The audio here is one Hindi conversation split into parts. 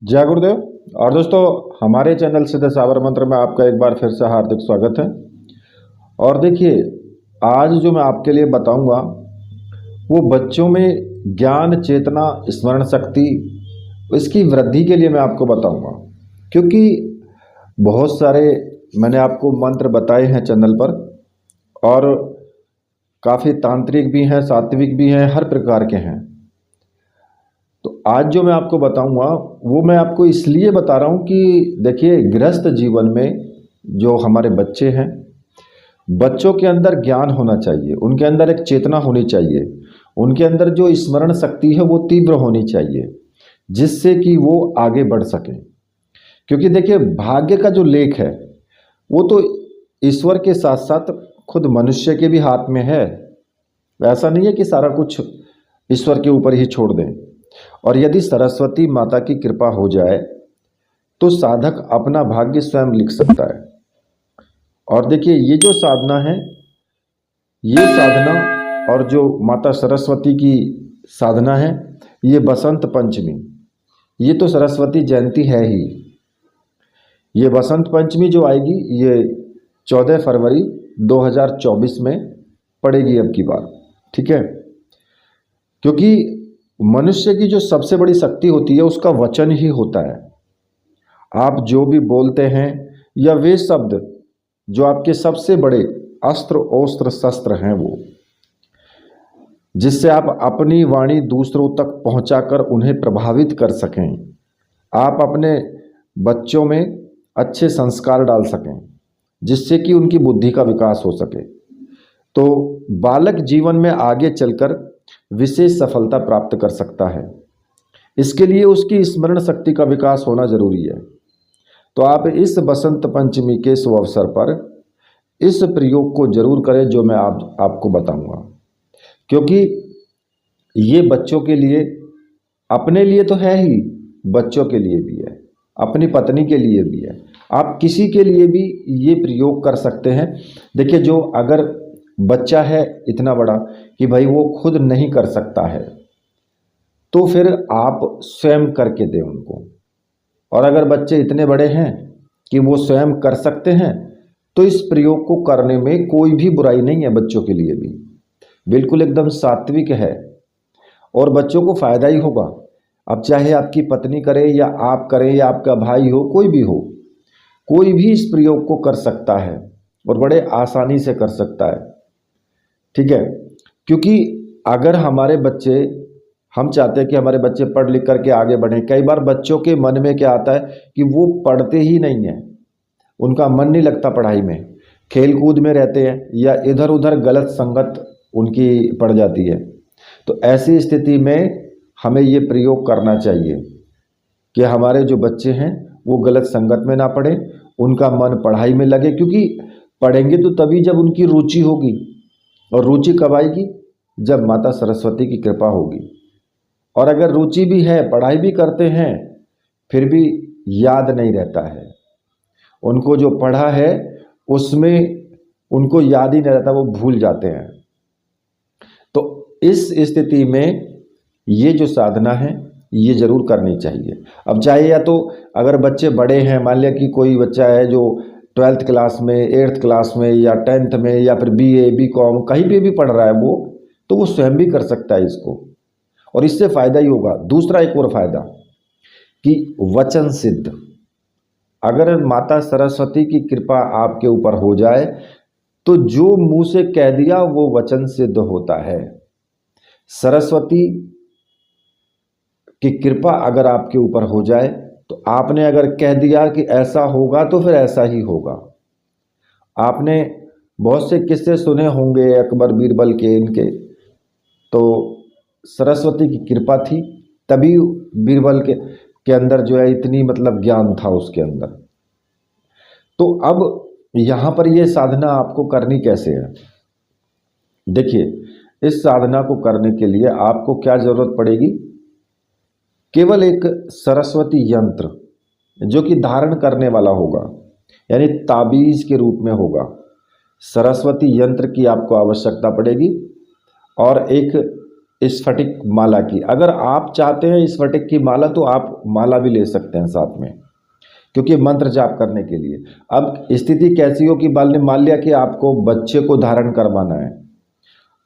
जय गुरुदेव। और दोस्तों, हमारे चैनल सीधे साबर मंत्र में आपका एक बार फिर से हार्दिक स्वागत है। और देखिए, आज जो मैं आपके लिए बताऊंगा वो बच्चों में ज्ञान, चेतना, स्मरण शक्ति, इसकी वृद्धि के लिए मैं आपको बताऊंगा। क्योंकि बहुत सारे मैंने आपको मंत्र बताए हैं चैनल पर, और काफ़ी तांत्रिक भी हैं, सात्विक भी हैं, हर प्रकार के हैं। तो आज जो मैं आपको बताऊंगा वो मैं आपको इसलिए बता रहा हूं कि देखिए, गृहस्थ जीवन में जो हमारे बच्चे हैं, बच्चों के अंदर ज्ञान होना चाहिए, उनके अंदर एक चेतना होनी चाहिए, उनके अंदर जो स्मरण शक्ति है वो तीव्र होनी चाहिए, जिससे कि वो आगे बढ़ सकें। क्योंकि देखिए, भाग्य का जो लेख है वो तो ईश्वर के साथ साथ खुद मनुष्य के भी हाथ में है। ऐसा नहीं है कि सारा कुछ ईश्वर के ऊपर ही छोड़ दें। और यदि सरस्वती माता की कृपा हो जाए तो साधक अपना भाग्य स्वयं लिख सकता है। और देखिए, ये जो साधना है, ये साधना और जो माता सरस्वती की साधना है, ये बसंत पंचमी, ये तो सरस्वती जयंती है ही। ये बसंत पंचमी जो आएगी ये 14 फरवरी 2024 में पड़ेगी अब की बार। ठीक है। क्योंकि मनुष्य की जो सबसे बड़ी शक्ति होती है उसका वचन ही होता है। आप जो भी बोलते हैं या वे शब्द जो आपके सबसे बड़े अस्त्र ओस्त्र शस्त्र हैं, वो जिससे आप अपनी वाणी दूसरों तक पहुंचाकर उन्हें प्रभावित कर सकें, आप अपने बच्चों में अच्छे संस्कार डाल सकें, जिससे कि उनकी बुद्धि का विकास हो सके, तो बालक जीवन में आगे चलकर विशेष सफलता प्राप्त कर सकता है। इसके लिए उसकी स्मरण शक्ति का विकास होना जरूरी है। तो आप इस बसंत पंचमी के शुभ अवसर पर इस प्रयोग को जरूर करें जो मैं आपको बताऊंगा। क्योंकि ये बच्चों के लिए, अपने लिए तो है ही, बच्चों के लिए भी है, अपनी पत्नी के लिए भी है, आप किसी के लिए भी ये प्रयोग कर सकते हैं। देखिए, जो अगर बच्चा है इतना बड़ा कि भाई वो खुद नहीं कर सकता है, तो फिर आप स्वयं करके दें उनको। और अगर बच्चे इतने बड़े हैं कि वो स्वयं कर सकते हैं, तो इस प्रयोग को करने में कोई भी बुराई नहीं है। बच्चों के लिए भी बिल्कुल एकदम सात्विक है और बच्चों को फायदा ही होगा। अब चाहे आपकी पत्नी करे या आप करें या आपका भाई हो, कोई भी हो, कोई भी इस प्रयोग को कर सकता है और बड़े आसानी से कर सकता है। ठीक है। क्योंकि अगर हमारे बच्चे, हम चाहते हैं कि हमारे बच्चे पढ़ लिख करके आगे बढ़ें। कई बार बच्चों के मन में क्या आता है कि वो पढ़ते ही नहीं हैं, उनका मन नहीं लगता पढ़ाई में, खेल कूद में रहते हैं या इधर उधर गलत संगत उनकी पड़ जाती है। तो ऐसी स्थिति में हमें ये प्रयोग करना चाहिए कि हमारे जो बच्चे हैं वो गलत संगत में ना पढ़े, उनका मन पढ़ाई में लगे। क्योंकि पढ़ेंगे तो तभी जब उनकी रुचि होगी, और रुचि कब आएगी? जब माता सरस्वती की कृपा होगी। और अगर रुचि भी है, पढ़ाई भी करते हैं, फिर भी याद नहीं रहता है उनको, जो पढ़ा है उसमें उनको याद ही नहीं रहता, वो भूल जाते हैं। तो इस स्थिति में ये जो साधना है ये जरूर करनी चाहिए। अब चाहे या तो अगर बच्चे बड़े हैं, मान लिया कि कोई बच्चा है जो 12th क्लास में, 8th क्लास में या 10th में या फिर BA BCom कहीं पे भी पढ़ रहा है वो, तो वो स्वयं भी कर सकता है इसको, और इससे फायदा ही होगा। दूसरा एक और फायदा कि वचन सिद्ध, अगर माता सरस्वती की कृपा आपके ऊपर हो जाए तो जो मुंह से कह दिया वो वचन सिद्ध होता है। सरस्वती की कृपा अगर आपके ऊपर हो जाए तो आपने अगर कह दिया कि ऐसा होगा तो फिर ऐसा ही होगा। आपने बहुत से किस्से सुने होंगे अकबर बीरबल के, इनके, तो सरस्वती की कृपा थी तभी बीरबल के अंदर जो है इतनी मतलब ज्ञान था उसके अंदर। तो अब यहाँ पर ये साधना आपको करनी कैसे है? देखिए, इस साधना को करने के लिए आपको क्या जरूरत पड़ेगी? केवल एक सरस्वती यंत्र जो कि धारण करने वाला होगा, यानी ताबीज के रूप में होगा। सरस्वती यंत्र की आपको आवश्यकता पड़ेगी और एक स्फटिक माला की। अगर आप चाहते हैं स्फटिक की माला तो आप माला भी ले सकते हैं साथ में, क्योंकि मंत्र जाप करने के लिए। अब स्थिति कैसी हो कि मान लिया कि आपको बच्चे को धारण करवाना है,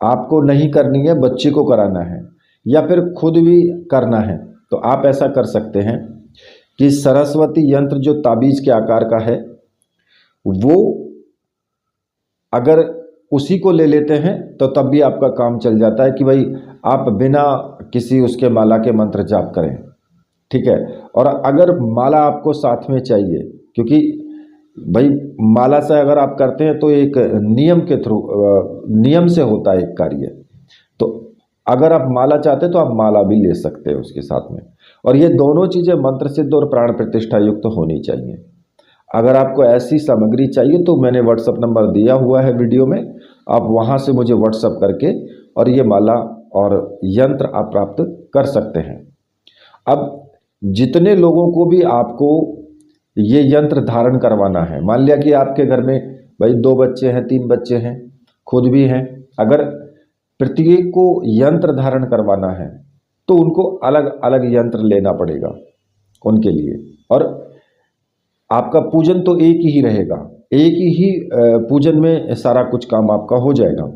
आपको नहीं करनी है, बच्चे को कराना है, या फिर खुद भी करना है, तो आप ऐसा कर सकते हैं कि सरस्वती यंत्र जो ताबीज के आकार का है वो अगर उसी को ले लेते हैं तो तब भी आपका काम चल जाता है कि भाई आप बिना किसी उसके माला के मंत्र जाप करें, ठीक है। और अगर माला आपको साथ में चाहिए, क्योंकि भाई माला से अगर आप करते हैं तो एक नियम के थ्रू, नियम से होता है एक कार्य, तो अगर आप माला चाहते हैं तो आप माला भी ले सकते हैं उसके साथ में। और ये दोनों चीज़ें मंत्र सिद्ध और प्राण प्रतिष्ठा युक्त तो होनी चाहिए। अगर आपको ऐसी सामग्री चाहिए तो मैंने व्हाट्सअप नंबर दिया हुआ है वीडियो में, आप वहाँ से मुझे व्हाट्सअप करके और ये माला और यंत्र आप प्राप्त कर सकते हैं। अब जितने लोगों को भी आपको ये यंत्र धारण करवाना है, मान लिया कि आपके घर में भाई 2 बच्चे हैं, 3 बच्चे हैं, खुद भी हैं, अगर प्रत्येक को यंत्र धारण करवाना है तो उनको अलग अलग यंत्र लेना पड़ेगा उनके लिए। और आपका पूजन तो एक ही रहेगा, एक ही पूजन में सारा कुछ काम आपका हो जाएगा।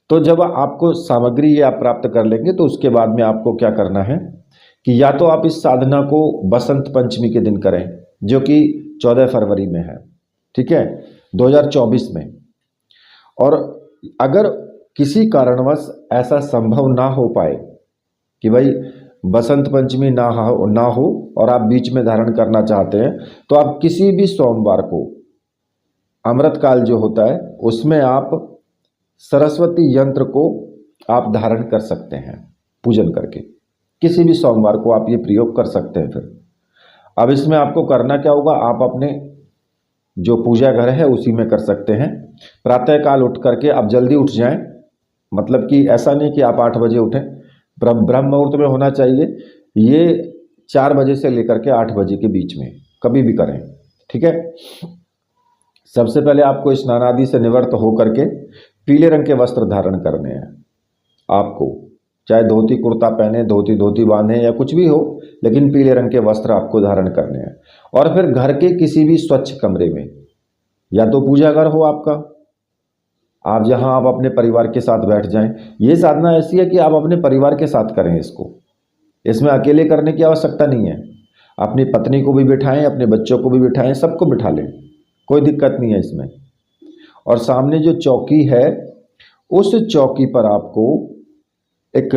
तो जब आपको सामग्री ये आप प्राप्त कर लेंगे तो उसके बाद में आपको क्या करना है कि या तो आप इस साधना को बसंत पंचमी के दिन करें, जो कि 14 फरवरी में है, ठीक है, 2024 में। और अगर किसी कारणवश ऐसा संभव ना हो पाए कि भाई बसंत पंचमी ना हो और आप बीच में धारण करना चाहते हैं, तो आप किसी भी सोमवार को अमृत काल जो होता है उसमें आप सरस्वती यंत्र को आप धारण कर सकते हैं पूजन करके। किसी भी सोमवार को आप ये प्रयोग कर सकते हैं। फिर अब इसमें आपको करना क्या होगा, आप अपने जो पूजा घर है उसी में कर सकते हैं। प्रातःकाल उठ करके आप जल्दी उठ जाएं, मतलब कि ऐसा नहीं कि आप 8 बजे उठें, ब्रह्म मुहूर्त में होना चाहिए। ये 4 बजे से लेकर के 8 बजे के बीच में कभी भी करें, ठीक है। सबसे पहले आपको स्नान आदि से निवृत्त होकर के पीले रंग के वस्त्र धारण करने हैं आपको, चाहे धोती कुर्ता पहने, धोती बांधे या कुछ भी हो, लेकिन पीले रंग के वस्त्र आपको धारण करने हैं। और फिर घर के किसी भी स्वच्छ कमरे में, या तो पूजा घर हो आपका, आप जहां आप अपने परिवार के साथ बैठ जाएं। ये साधना ऐसी है कि आप अपने परिवार के साथ करें इसको, इसमें अकेले करने की आवश्यकता नहीं है। अपनी पत्नी को भी बिठाएं, अपने बच्चों को भी बिठाएं, सबको बिठा लें, कोई दिक्कत नहीं है इसमें। और सामने जो चौकी है उस चौकी पर आपको एक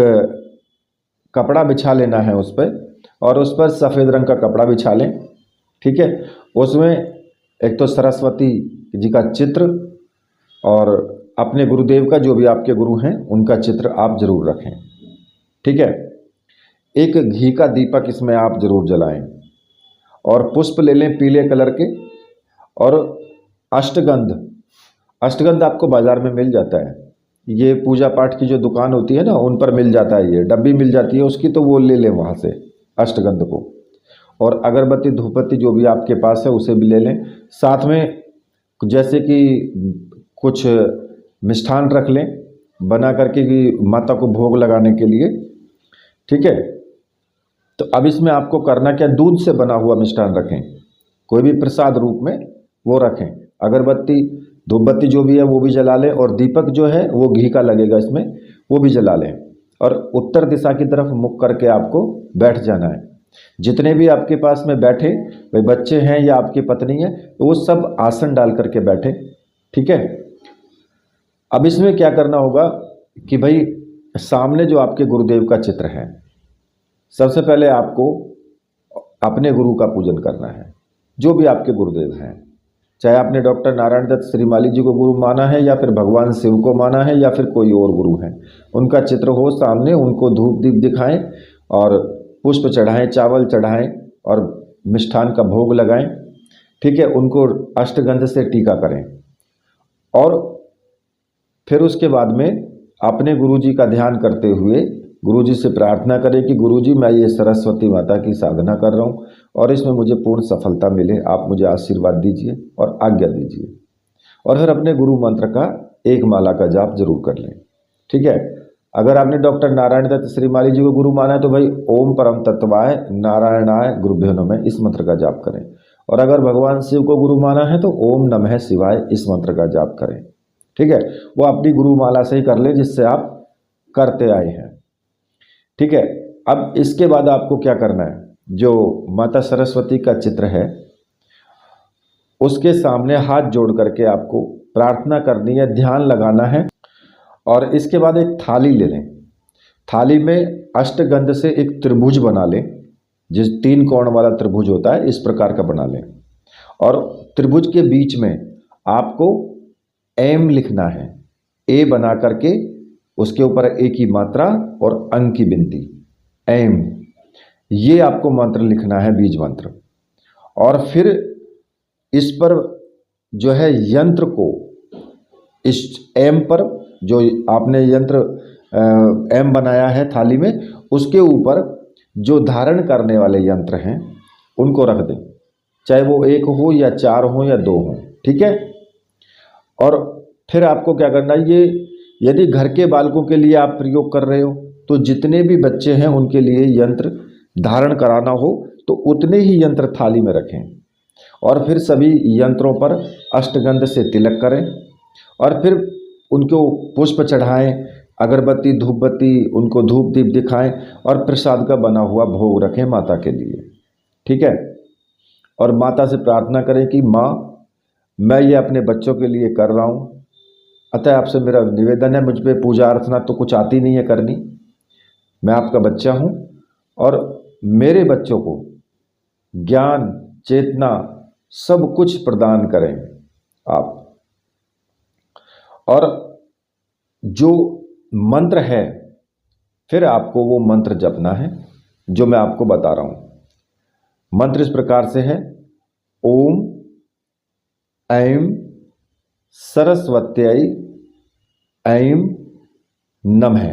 कपड़ा बिछा लेना है उस पर, और उस पर सफ़ेद रंग का कपड़ा बिछा लें, ठीक है। उसमें एक तो सरस्वती जी का चित्र और अपने गुरुदेव का, जो भी आपके गुरु हैं उनका चित्र आप जरूर रखें, ठीक है। एक घी का दीपक इसमें आप जरूर जलाएं, और पुष्प ले लें पीले कलर के। और अष्टगंध आपको बाज़ार में मिल जाता है, ये पूजा पाठ की जो दुकान होती है ना उन पर मिल जाता है, ये डब्बी मिल जाती है उसकी, तो वो ले लें वहाँ से अष्टगंध को। और अगरबत्ती धूपबत्ती जो भी आपके पास है उसे भी ले लें। साथ में जैसे कि कुछ मिष्ठान रख लें बना करके कि माता को भोग लगाने के लिए, ठीक है। तो अब इसमें आपको करना क्या, दूध से बना हुआ मिष्ठान रखें, कोई भी प्रसाद रूप में वो रखें। अगरबत्ती धूपबत्ती जो भी है वो भी जला लें, और दीपक जो है वो घी का लगेगा इसमें, वो भी जला लें। और उत्तर दिशा की तरफ मुख करके आपको बैठ जाना है। जितने भी आपके पास में बैठे, भाई बच्चे हैं या आपकी पत्नी है, तो वो सब आसन डाल करके बैठे, ठीक है। अब इसमें क्या करना होगा कि भाई सामने जो आपके गुरुदेव का चित्र है, सबसे पहले आपको अपने गुरु का पूजन करना है, जो भी आपके गुरुदेव हैं। चाहे आपने डॉक्टर नारायण दत्त श्रीमाली जी को गुरु माना है, या फिर भगवान शिव को माना है, या फिर कोई और गुरु है, उनका चित्र हो सामने, उनको धूप दीप दिखाएं और पुष्प चढ़ाएं, चावल चढ़ाएं और मिष्ठान का भोग लगाएं, ठीक है। उनको अष्टगंध से टीका करें, और फिर उसके बाद में अपने गुरुजी का ध्यान करते हुए गुरुजी से प्रार्थना करें कि गुरुजी मैं ये सरस्वती माता की साधना कर रहा हूँ और इसमें मुझे पूर्ण सफलता मिले, आप मुझे आशीर्वाद दीजिए और आज्ञा दीजिए। और फिर अपने गुरु मंत्र का एक माला का जाप जरूर कर लें, ठीक है। अगर आपने डॉक्टर नारायण दत्त श्रीमाली जी को गुरु माना है तो भाई ओम परम तत्वाय नारायणाय गुरुभ्यो नमः इस मंत्र का जाप करें। और अगर भगवान शिव को गुरु माना है तो ओम नमः शिवाय इस मंत्र का जाप करें। ठीक है, वो अपनी गुरुमाला से ही कर ले जिससे आप करते आए हैं। ठीक है, अब इसके बाद आपको क्या करना है, जो माता सरस्वती का चित्र है उसके सामने हाथ जोड़ करके आपको प्रार्थना करनी है, ध्यान लगाना है। और इसके बाद एक थाली ले लें, थाली में अष्टगंध से एक त्रिभुज बना लें, जिस 3 कोण वाला त्रिभुज होता है इस प्रकार का बना लें। और त्रिभुज के बीच में आपको एम लिखना है, ए बना करके उसके ऊपर ए की मात्रा और अंक की बिनती, एम, ये आपको मंत्र लिखना है, बीज मंत्र। और फिर इस पर जो है यंत्र को, इस एम पर जो आपने यंत्र एम बनाया है थाली में, उसके ऊपर जो धारण करने वाले यंत्र हैं उनको रख दें, चाहे वो 1 हो या 4 हो या 2 हो। ठीक है, और फिर आपको क्या करना है, ये यदि घर के बालकों के लिए आप प्रयोग कर रहे हो तो जितने भी बच्चे हैं उनके लिए यंत्र धारण कराना हो तो उतने ही यंत्र थाली में रखें। और फिर सभी यंत्रों पर अष्टगंध से तिलक करें और फिर उनको पुष्प चढ़ाएं, अगरबत्ती धूप बत्ती उनको धूप दीप दिखाएं और प्रसाद का बना हुआ भोग रखें माता के लिए। ठीक है, और माता से प्रार्थना करें कि माँ, मैं ये अपने बच्चों के लिए कर रहा हूँ, अतः आपसे मेरा निवेदन है, मुझ पर पूजा अर्चना तो कुछ आती नहीं है करनी, मैं आपका बच्चा हूँ और मेरे बच्चों को ज्ञान चेतना सब कुछ प्रदान करें आप। और जो मंत्र है फिर आपको वो मंत्र जपना है जो मैं आपको बता रहा हूं। मंत्र इस प्रकार से है, ओम ऐं सरस्वत्यै ऐं नमः।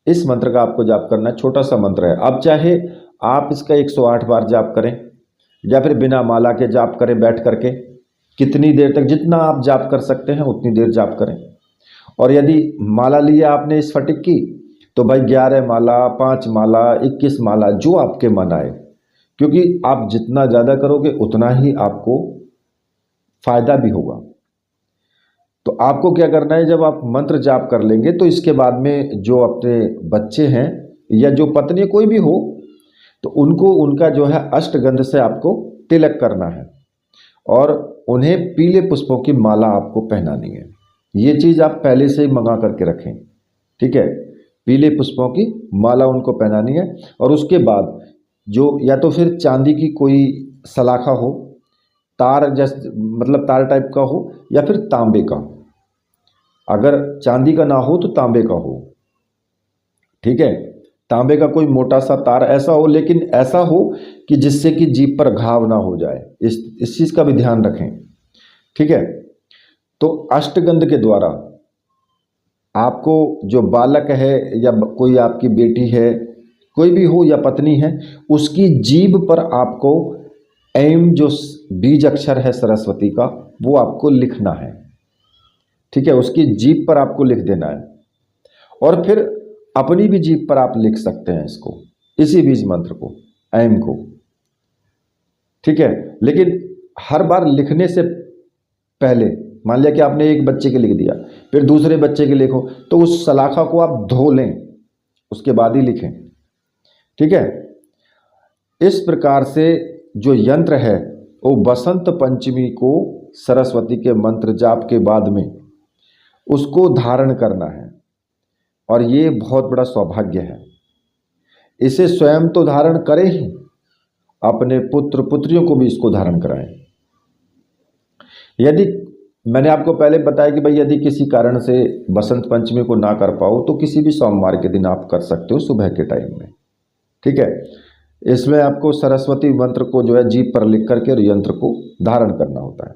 इस मंत्र का आपको जाप करना है, छोटा सा मंत्र है। अब चाहे आप इसका 108 बार जाप करें या फिर बिना माला के जाप करें, बैठ करके कितनी देर तक, जितना आप जाप कर सकते हैं उतनी देर जाप करें। और यदि माला लिया आपने इस फटिक की तो भाई 11 माला, 5 माला, 21 माला, जो आपके मन आए, क्योंकि आप जितना ज़्यादा करोगे उतना ही आपको फायदा भी होगा। तो आपको क्या करना है, जब आप मंत्र जाप कर लेंगे तो इसके बाद में जो अपने बच्चे हैं या जो पत्नी कोई भी हो तो उनको उनका जो है अष्टगंध से आपको तिलक करना है और उन्हें पीले पुष्पों की माला आपको पहनानी है। ये चीज़ आप पहले से ही मंगा करके रखें। ठीक है, पीले पुष्पों की माला उनको पहनानी है। और उसके बाद जो या तो फिर चांदी की कोई सलाखा हो, तार जैसे मतलब तार टाइप का हो, या फिर तांबे का, अगर चांदी का ना हो तो तांबे का हो। ठीक है, तांबे का कोई मोटा सा तार ऐसा हो, लेकिन ऐसा हो कि जिससे कि जीभ पर घाव ना हो जाए, इस चीज़ का भी ध्यान रखें। ठीक है, तो अष्टगंध के द्वारा आपको जो बालक है या कोई आपकी बेटी है, कोई भी हो या पत्नी है, उसकी जीभ पर आपको ऐं जो बीज अक्षर है सरस्वती का वो आपको लिखना है। ठीक है, उसकी जीभ पर आपको लिख देना है और फिर अपनी भी जीभ पर आप लिख सकते हैं इसको, इसी बीज मंत्र को, ऐं को। ठीक है, लेकिन हर बार लिखने से पहले मान लिया कि आपने एक बच्चे के लिख दिया, फिर दूसरे बच्चे के लिखो, तो उस सलाखा को आप धो लें, उसके बाद ही लिखें। ठीक है, इस प्रकार से जो यंत्र है वो बसंत पंचमी को सरस्वती के मंत्र जाप के बाद में उसको धारण करना है और ये बहुत बड़ा सौभाग्य है। इसे स्वयं तो धारण करें ही, अपने पुत्र पुत्रियों को भी इसको धारण कराएं। यदि मैंने आपको पहले बताया कि भाई यदि किसी कारण से बसंत पंचमी को ना कर पाओ तो किसी भी सोमवार के दिन आप कर सकते हो, सुबह के टाइम में। ठीक है, इसमें आपको सरस्वती मंत्र को जो है जीभ पर लिख करके और यंत्र को धारण करना होता है।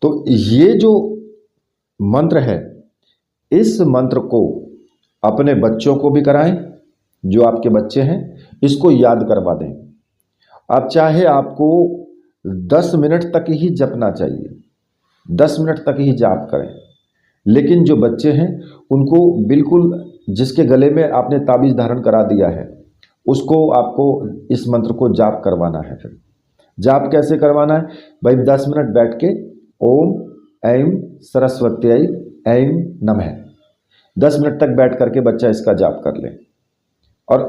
तो ये जो मंत्र है, इस मंत्र को अपने बच्चों को भी कराएं, जो आपके बच्चे हैं इसको याद करवा दें। अब चाहे आपको 10 मिनट तक ही जपना चाहिए, 10 मिनट तक ही जाप करें, लेकिन जो बच्चे हैं उनको बिल्कुल, जिसके गले में आपने ताबीज़ धारण करा दिया है, उसको आपको इस मंत्र को जाप करवाना है। फिर जाप कैसे करवाना है भाई? 10 मिनट बैठ के ओम ऐं सरस्वत्यै ऐं नमः 10 मिनट तक बैठ करके बच्चा इसका जाप कर ले। और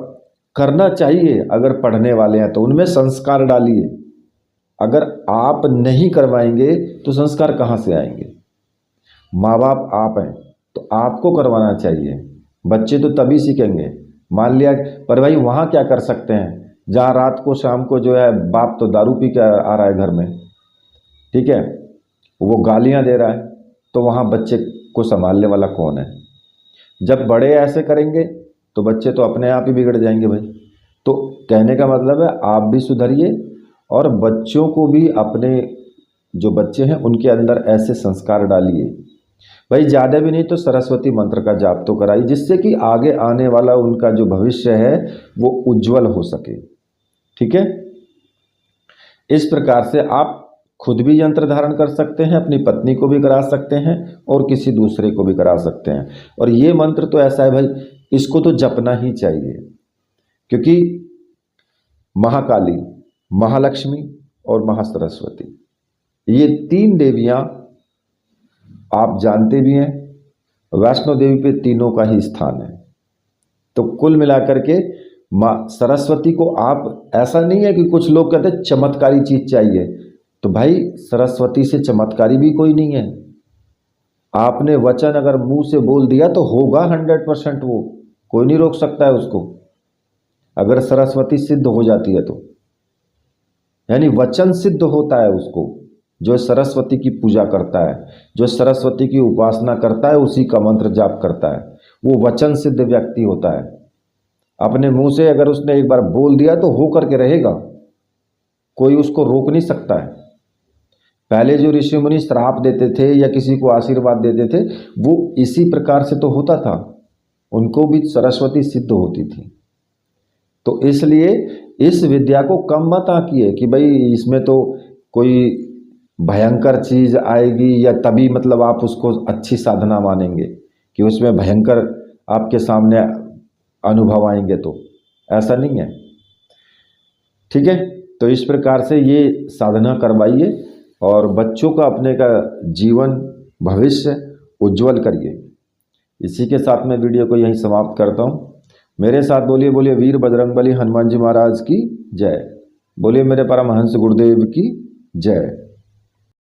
करना चाहिए, अगर पढ़ने वाले हैं तो उनमें संस्कार डालिए। अगर आप नहीं करवाएंगे तो संस्कार कहाँ से आएंगे? माँ बाप आप हैं तो आपको करवाना चाहिए। बच्चे तो तभी सीखेंगे। मान लिया, पर भाई वहाँ क्या कर सकते हैं जहाँ रात को शाम को जो है बाप तो दारू पी के आ रहा है घर में, ठीक है, वो गालियाँ दे रहा है, तो वहाँ बच्चे को संभालने वाला कौन है? जब बड़े ऐसे करेंगे तो बच्चे तो अपने आप ही बिगड़ जाएंगे भाई। तो कहने का मतलब है आप भी सुधरिए और बच्चों को भी, अपने जो बच्चे हैं उनके अंदर ऐसे संस्कार डालिए। भाई ज़्यादा भी नहीं तो सरस्वती मंत्र का जाप तो कराइए, जिससे कि आगे आने वाला उनका जो भविष्य है वो उज्जवल हो सके। ठीक है, इस प्रकार से आप खुद भी यंत्र धारण कर सकते हैं, अपनी पत्नी को भी करा सकते हैं और किसी दूसरे को भी करा सकते हैं। और ये मंत्र तो ऐसा है भाई, इसको तो जपना ही चाहिए, क्योंकि महाकाली, महालक्ष्मी और महासरस्वती, ये 3 देवियां आप जानते भी हैं, वैष्णो देवी पे तीनों का ही स्थान है। तो कुल मिलाकर के माँ सरस्वती को आप, ऐसा नहीं है कि कुछ लोग कहते हैं चमत्कारी चीज चाहिए, तो भाई सरस्वती से चमत्कारी भी कोई नहीं है। आपने वचन अगर मुंह से बोल दिया तो होगा 100%, वो कोई नहीं रोक सकता है उसको, अगर सरस्वती सिद्ध हो जाती है तो। यानी वचन सिद्ध होता है उसको। जो सरस्वती की पूजा करता है, जो सरस्वती की उपासना करता है, उसी का मंत्र जाप करता है, वो वचन सिद्ध व्यक्ति होता है। अपने मुंह से अगर उसने एक बार बोल दिया तो हो करके रहेगा, कोई उसको रोक नहीं सकता है। पहले जो ऋषि मुनि श्राप देते थे या किसी को आशीर्वाद देते थे, वो इसी प्रकार से तो होता था, उनको भी सरस्वती सिद्ध होती थी। तो इसलिए इस विद्या को कम मत आंकिए कि भाई इसमें तो कोई भयंकर चीज आएगी, या तभी मतलब आप उसको अच्छी साधना मानेंगे कि उसमें भयंकर आपके सामने अनुभव आएंगे, तो ऐसा नहीं है। ठीक है, तो इस प्रकार से ये साधना करवाइए और बच्चों का, अपने का जीवन भविष्य उज्जवल करिए। इसी के साथ मैं वीडियो को यहीं समाप्त करता हूँ। मेरे साथ बोलिए, बोलिए वीर बजरंगबली हनुमान जी महाराज की जय। बोलिए मेरे परमहंस गुरुदेव की जय।